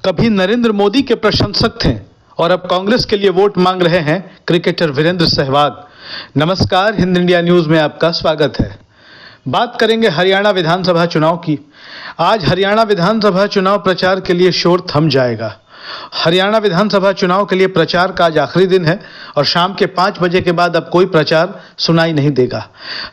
कभी नरेंद्र मोदी के प्रशंसक थे और अब कांग्रेस के लिए वोट मांग रहे हैं क्रिकेटर वीरेंद्र सहवाग। नमस्कार, हिंद इंडिया न्यूज में आपका स्वागत है। बात करेंगे हरियाणा विधानसभा चुनाव की। आज हरियाणा विधानसभा चुनाव प्रचार के लिए शोर थम जाएगा। हरियाणा विधानसभा चुनाव के लिए प्रचार का आज आखिरी दिन है और शाम के 5 बजे के बाद अब कोई प्रचार सुनाई नहीं देगा।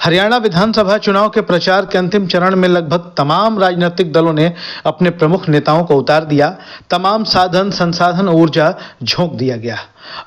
हरियाणा विधानसभा चुनाव के प्रचार के अंतिम चरण में लगभग तमाम राजनीतिक दलों ने अपने प्रमुख नेताओं को उतार दिया। तमाम साधन संसाधन ऊर्जा झोंक दिया गया।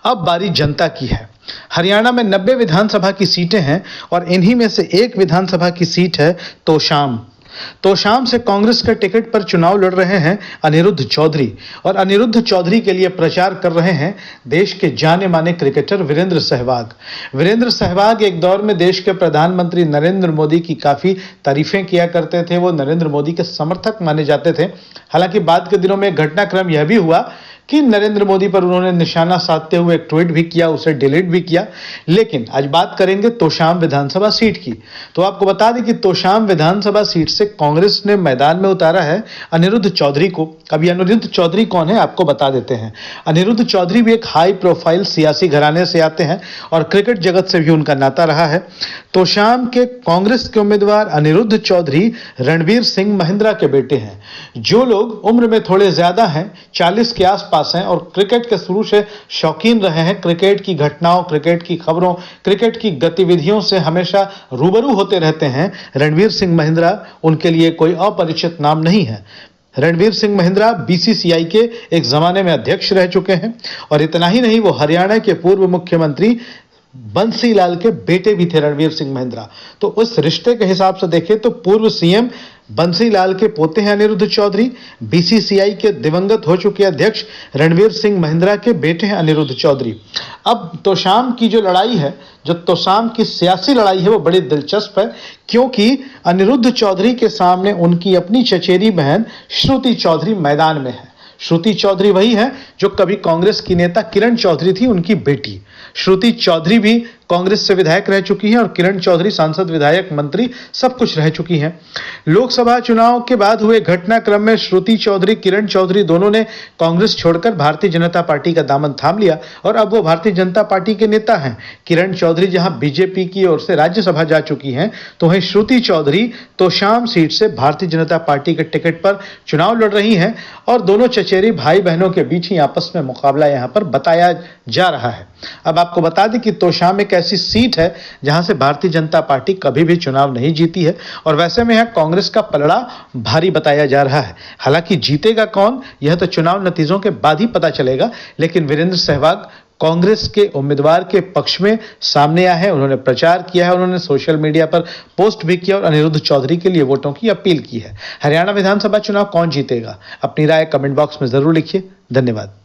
अब बारी जनता की है। हरियाणा में 90 विधानसभा की सीटें हैं और इन्हीं में से एक विधानसभा की सीट है तोशाम से कांग्रेस के टिकट पर चुनाव लड़ रहे हैं अनिरुद्ध चौधरी और अनिरुद्ध चौधरी के लिए प्रचार कर रहे हैं देश के जाने माने क्रिकेटर वीरेंद्र सहवाग। वीरेंद्र सहवाग एक दौर में देश के प्रधानमंत्री नरेंद्र मोदी की काफी तारीफें किया करते थे। वो नरेंद्र मोदी के समर्थक माने जाते थे। हालांकि बाद के दिनों में घटनाक्रम यह भी हुआ कि नरेंद्र मोदी पर उन्होंने निशाना साधते हुए एक ट्वीट भी किया, उसे डिलीट भी किया। लेकिन आज बात करेंगे तोशाम विधानसभा सीट की। तो आपको बता दें कि तोशाम विधानसभा सीट से कांग्रेस ने मैदान में उतारा है अनिरुद्ध चौधरी को। अभी अनिरुद्ध चौधरी कौन है आपको बता देते हैं। अनिरुद्ध चौधरी भी एक हाई प्रोफाइल सियासी घराने से आते हैं और क्रिकेट जगत से भी उनका नाता रहा है। तोशाम के कांग्रेस के उम्मीदवार अनिरुद्ध चौधरी रणवीर सिंह महिंद्रा के बेटे हैं। जो लोग उम्र में थोड़े ज्यादा हैं, 40 के आसपास हैं और क्रिकेट के शुरू से शौकीन रहे हैं, क्रिकेट की घटनाओं, क्रिकेट की खबरों, क्रिकेट की गतिविधियों से हमेशा रूबरू होते रहते हैं, रणवीर सिंह महिंद्रा उनके लिए कोई अपरिचित नाम नहीं है। रणवीर सिंह महिंद्रा बीसीसीआई के एक जमाने में अध्यक्ष रह चुके हैं और इतना ही नहीं, वो हरियाणा के पूर्व मुख्यमंत्री बंसीलाल के बेटे भी थे रणवीर सिंह महिंद्रा। तो उस रिश्ते के हिसाब से देखें तो पूर्व सीएम बंसीलाल के पोते हैं अनिरुद्ध चौधरी, बीसीसीआई के दिवंगत हो चुके अध्यक्ष रणवीर सिंह महिंद्रा के बेटे हैं अनिरुद्ध चौधरी। अब तोशाम की जो लड़ाई है, जो तोशाम की सियासी लड़ाई है, वो बड़ी दिलचस्प है क्योंकि अनिरुद्ध चौधरी के सामने उनकी अपनी चचेरी बहन श्रुति चौधरी मैदान में है। श्रुति चौधरी वही है जो कभी कांग्रेस की नेता किरण चौधरी थी, उनकी बेटी। श्रुति चौधरी भी कांग्रेस से विधायक रह चुकी हैं और किरण चौधरी सांसद, विधायक, मंत्री सब कुछ रह चुकी हैं। लोकसभा चुनाव के बाद हुए घटनाक्रम में श्रुति चौधरी, किरण चौधरी दोनों ने कांग्रेस छोड़कर भारतीय जनता पार्टी का दामन थाम लिया और अब वो भारतीय जनता पार्टी के नेता हैं। किरण चौधरी जहां बीजेपी की ओर से राज्यसभा जा चुकी हैं, तो वहीं श्रुति चौधरी तोशाम सीट से भारतीय जनता पार्टी के टिकट पर चुनाव लड़ रही हैं और दोनों चचेरी भाई बहनों के बीच ही आपस में मुकाबला यहां पर बताया जा रहा है। अब आपको बता दें कि तोशाम एक ऐसी सीट है जहां से भारतीय जनता पार्टी कभी भी चुनाव नहीं जीती है और वैसे में यहां कांग्रेस का पलड़ा भारी बताया जा रहा है। हालांकि जीतेगा कौन, यह तो चुनाव नतीजों के बाद ही पता चलेगा। लेकिन वीरेंद्र सहवाग कांग्रेस के उम्मीदवार के पक्ष में सामने आए हैं। उन्होंने प्रचार किया है, उन्होंने सोशल मीडिया पर पोस्ट भी किया और अनिरुद्ध चौधरी के लिए वोटों की अपील की है। हरियाणा विधानसभा चुनाव कौन जीतेगा, अपनी राय कमेंट बॉक्स में जरूर लिखिए। धन्यवाद।